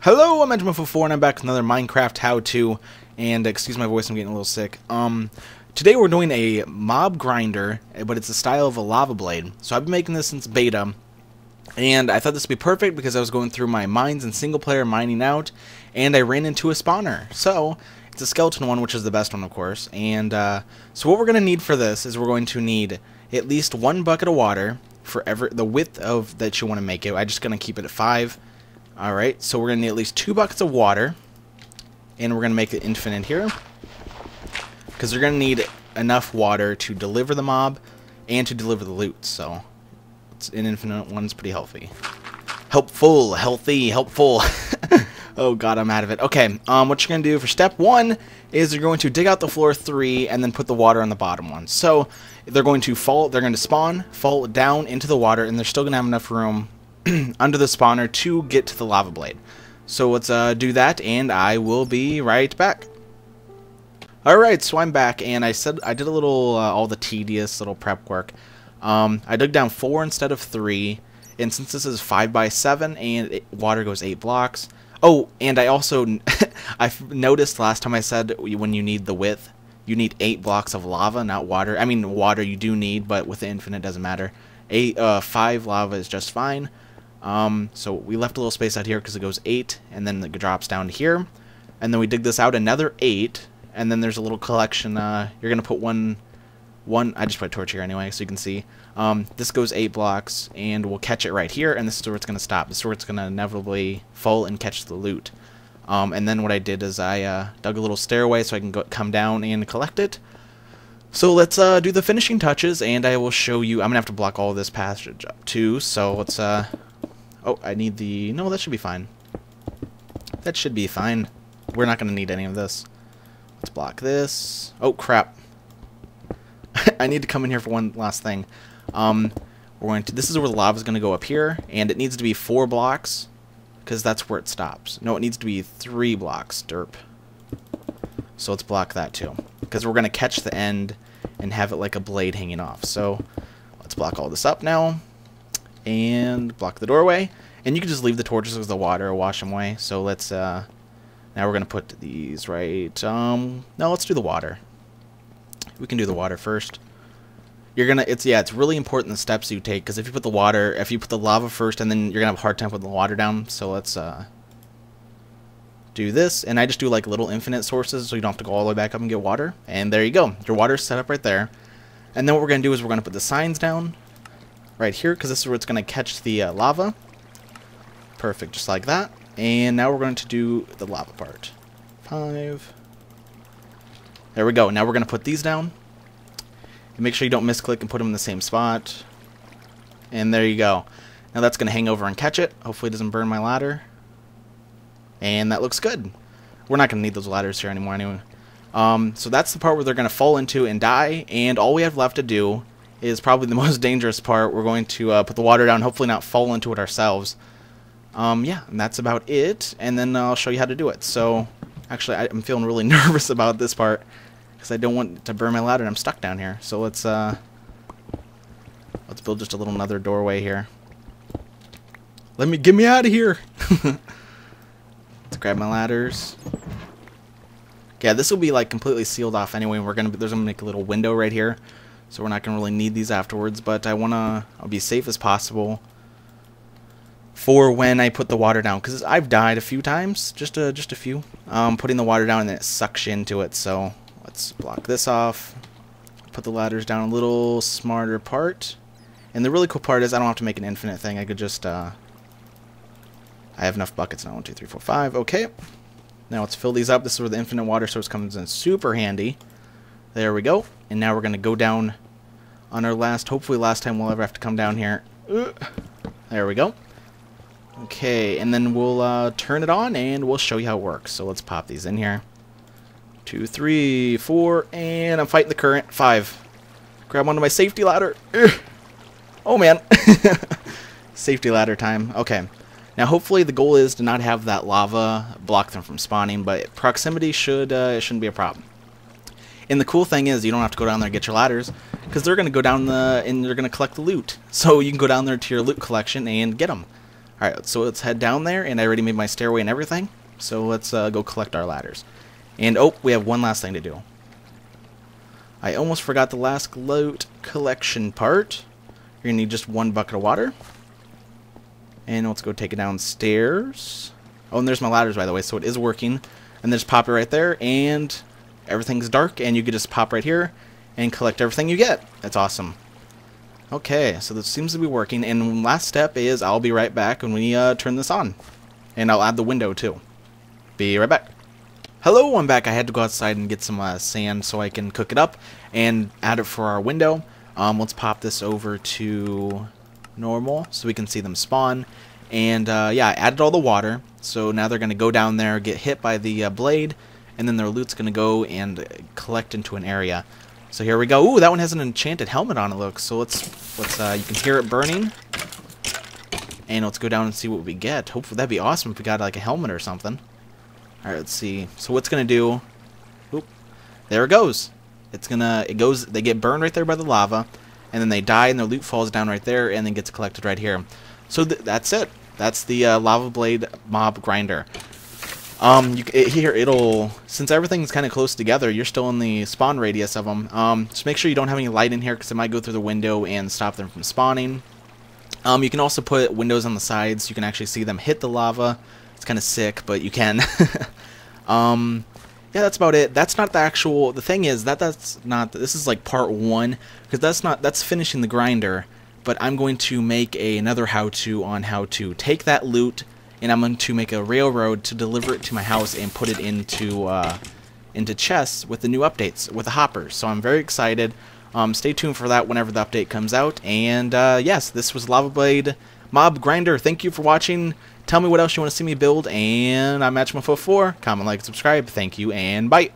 Hello, I'm Benjamin4, and I'm back with another Minecraft how-to, and excuse my voice, I'm getting a little sick. Today we're doing a mob grinder, but it's the style of a lava blade. So I've been making this since beta, and I thought this would be perfect because I was going through my mines and single player mining out, and I ran into a spawner. So, it's a skeleton one, which is the best one, of course, and so what we're going to need for this is we're going to need at least 1 bucket of water for the width of that you want to make it. I'm just going to keep it at 5. Alright, so we're going to need at least 2 buckets of water, and we're going to make it infinite here, because you're going to need enough water to deliver the mob and to deliver the loot, so it's an infinite one's pretty healthy. Healthy. Oh god, I'm out of it. Okay, what you're going to do for step 1 is you're going to dig out the floor 3 and then put the water on the bottom one. So they're going to spawn, fall down into the water, and they're still going to have enough room under the spawner to get to the lava blade. So let's do that, and I will be right back. Alright, so I'm back, and I did a little, all the tedious little prep work. I dug down 4 instead of 3, and since this is 5 by 7, and water goes 8 blocks. Oh, and I also, I've noticed last time I said when you need the width, you need 8 blocks of lava, not water. I mean, water you do need, but with the infinite, it doesn't matter. 5 lava is just fine. So we left a little space out here because it goes 8, and then it drops down to here, and then we dig this out another 8, and then there's a little collection. You're gonna put one. I just put a torch here anyway, so you can see. This goes 8 blocks, and we'll catch it right here, and this is where it's gonna stop. This is where it's gonna inevitably fall and catch the loot. And then what I did is I dug a little stairway so I can come down and collect it. So let's do the finishing touches, and I will show you. I'm gonna have to block all of this passage up too. So let's. Oh, I need the... No, that should be fine. That should be fine. We're not going to need any of this. Let's block this. Oh, crap. I need to come in here for one last thing. This is where the lava is going to go up here, and it needs to be 4 blocks, because that's where it stops. No, it needs to be 3 blocks. Derp. So let's block that too, because we're going to catch the end and have it like a blade hanging off. So let's block all this up now. And block the doorway, and you can just leave the torches with the water or wash them away. So let's now we're gonna put these right. No, let's do the water. We can do the water first. It's really important the steps you take, because if you put the lava first, and then you're gonna have a hard time putting the water down. So let's do this, and I just do like little infinite sources, so you don't have to go all the way back up and get water. And there you go, your water's set up right there. And then what we're gonna do is we're gonna put the signs down right here, because this is where it's going to catch the lava. Perfect, just like that. And now we're going to do the lava part. 5. There we go. Now we're going to put these down. And make sure you don't misclick and put them in the same spot. And there you go. Now that's going to hang over and catch it. Hopefully it doesn't burn my ladder. And that looks good. We're not going to need those ladders here anymore anyway. So that's the part where they're going to fall into and die. And all we have left to do is probably the most dangerous part. We're going to put the water down, hopefully not fall into it ourselves. Yeah, and that's about it, and then I'll show you how to do it. So, actually, I'm feeling really nervous about this part, because I don't want to burn my ladder, and I'm stuck down here. So let's build just a little another doorway here. Get me out of here! Let's grab my ladders. Yeah, this will be like completely sealed off anyway. There's gonna make a little window right here. So we're not going to really need these afterwards, but I'll be safe as possible for when I put the water down, because I've died a few times, just a few, putting the water down, and then it sucks you into it. So let's block this off, put the ladders down a little smarter part, and the really cool part is I don't have to make an infinite thing. I could just, I have enough buckets now. 1, 2, 3, 4, 5. Okay, now let's fill these up. This is where the infinite water source comes in super handy. There we go. And now we're going to go down on our hopefully last time we'll ever have to come down here. There we go. Okay, and then we'll turn it on, and we'll show you how it works. So let's pop these in here. 2, 3, 4, and I'm fighting the current. 5. Grab onto my safety ladder. Oh, man. Safety ladder time. Okay. Now, hopefully the goal is to not have that lava block them from spawning, but proximity shouldn't be a problem. And the cool thing is you don't have to go down there and get your ladders, because they're going to go down and they're going to collect the loot. So you can go down there to your loot collection and get them. Alright, so let's head down there, and I already made my stairway and everything. So let's go collect our ladders. And, oh, we have one last thing to do. I almost forgot the last loot collection part. You're going to need just 1 bucket of water. And let's go take it downstairs. Oh, and there's my ladders, by the way, so it is working. And just pop it right there, and everything's dark, and you can just pop right here and collect everything you get. That's awesome. Okay, so this seems to be working, and last step is I'll be right back when we turn this on. And I'll add the window, too. Be right back. Hello, I'm back. I had to go outside and get some sand so I can cook it up and add it for our window. Let's pop this over to normal so we can see them spawn. And yeah, I added all the water, so now they're going to go down there, get hit by the blade, and then their loot's going to go and collect into an area. So here we go. Ooh, that one has an enchanted helmet on it, look. So let's you can hear it burning. And let's go down and see what we get. Hopefully that'd be awesome if we got like a helmet or something. All right, let's see. So what's going to do? Oop, there it goes. They get burned right there by the lava, and then they die, and their loot falls down right there, and then gets collected right here. So that's it. That's the lava blade mob grinder. Since everything's kind of close together, you're still in the spawn radius of them. Just make sure you don't have any light in here, because it might go through the window and stop them from spawning. You can also put windows on the sides. You can actually see them hit the lava. It's kind of sick, but you can. Yeah, that's about it. That's not the actual. The thing is that's not. This is like part 1, because that's finishing the grinder. But I'm going to make another how-to on how to take that loot, and I'm going to make a railroad to deliver it to my house and put it into chests with the new updates, with the hoppers. So I'm very excited. Stay tuned for that whenever the update comes out. And yes, this was Lava Blade Mob Grinder. Thank you for watching. Tell me what else you want to see me build, and I'm Matchmafo4. Comment, like, subscribe. Thank you, and bye.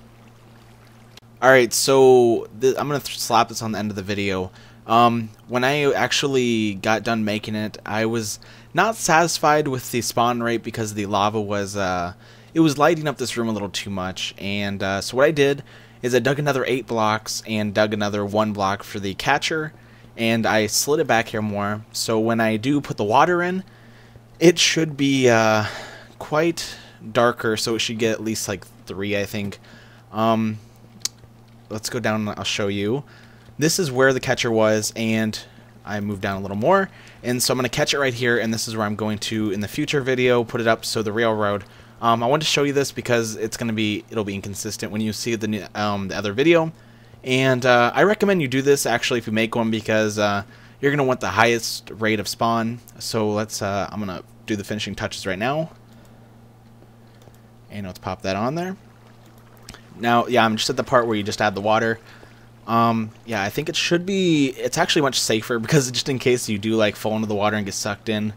Alright, so I'm going to slap this on the end of the video. When I actually got done making it, I was not satisfied with the spawn rate because the lava was, it was lighting up this room a little too much. And so what I did is I dug another 8 blocks and dug another 1 block for the catcher, and I slid it back here more. So when I do put the water in, it should be quite darker, so it should get at least like 3, I think. Let's go down and I'll show you. This is where the catcher was, and I moved down a little more. And so I'm going to catch it right here, and this is where I'm going to, in the future video, put it up so the railroad. I wanted to show you this because it'll be inconsistent when you see the other video. And I recommend you do this, actually, if you make one, because you're going to want the highest rate of spawn. So let's, I'm going to do the finishing touches right now. And let's pop that on there. Now, yeah, I'm just at the part where you just add the water. Yeah, I think it's actually much safer, because just in case you do like fall into the water and get sucked in,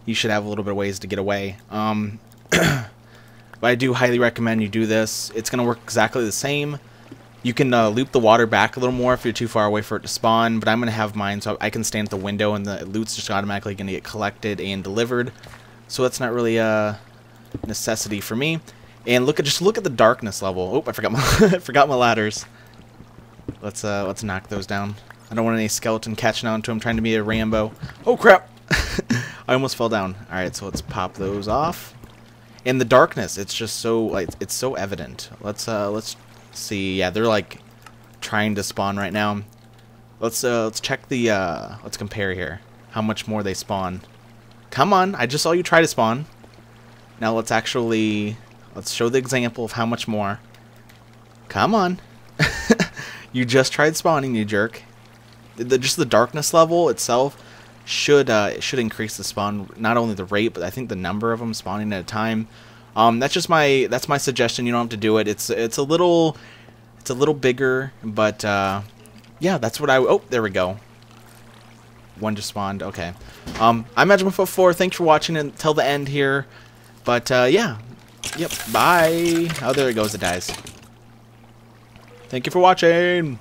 you should have a little bit of ways to get away. But I do highly recommend you do this. It's going to work exactly the same. You can loop the water back a little more if you're too far away for it to spawn, but I'm going to have mine so I can stand at the window and the loot's just automatically going to get collected and delivered. So that's not really a necessity for me. And just look at the darkness level. Oh, I forgot my ladders. Let's knock those down. I don't want any skeleton catching on to him trying to be a Rambo. Oh crap! I almost fell down. All right, so let's pop those off. In the darkness, it's just so like it's so evident. Let's see. Yeah, they're like trying to spawn right now. Let's check the let's compare here. How much more they spawn? Come on! I just saw you try to spawn. Now let's show the example of how much more. Come on! You just tried spawning, you jerk. Just the darkness level itself should increase the spawn, not only the rate, but I think the number of them spawning at a time. That's my suggestion. You don't have to do it. It's a little bigger, but yeah, that's what oh, there we go. One just spawned. Okay. I'm Matchmafo4. Thanks for watching until the end here. But yeah. Yep. Bye. Oh, there it goes. It dies. Thank you for watching.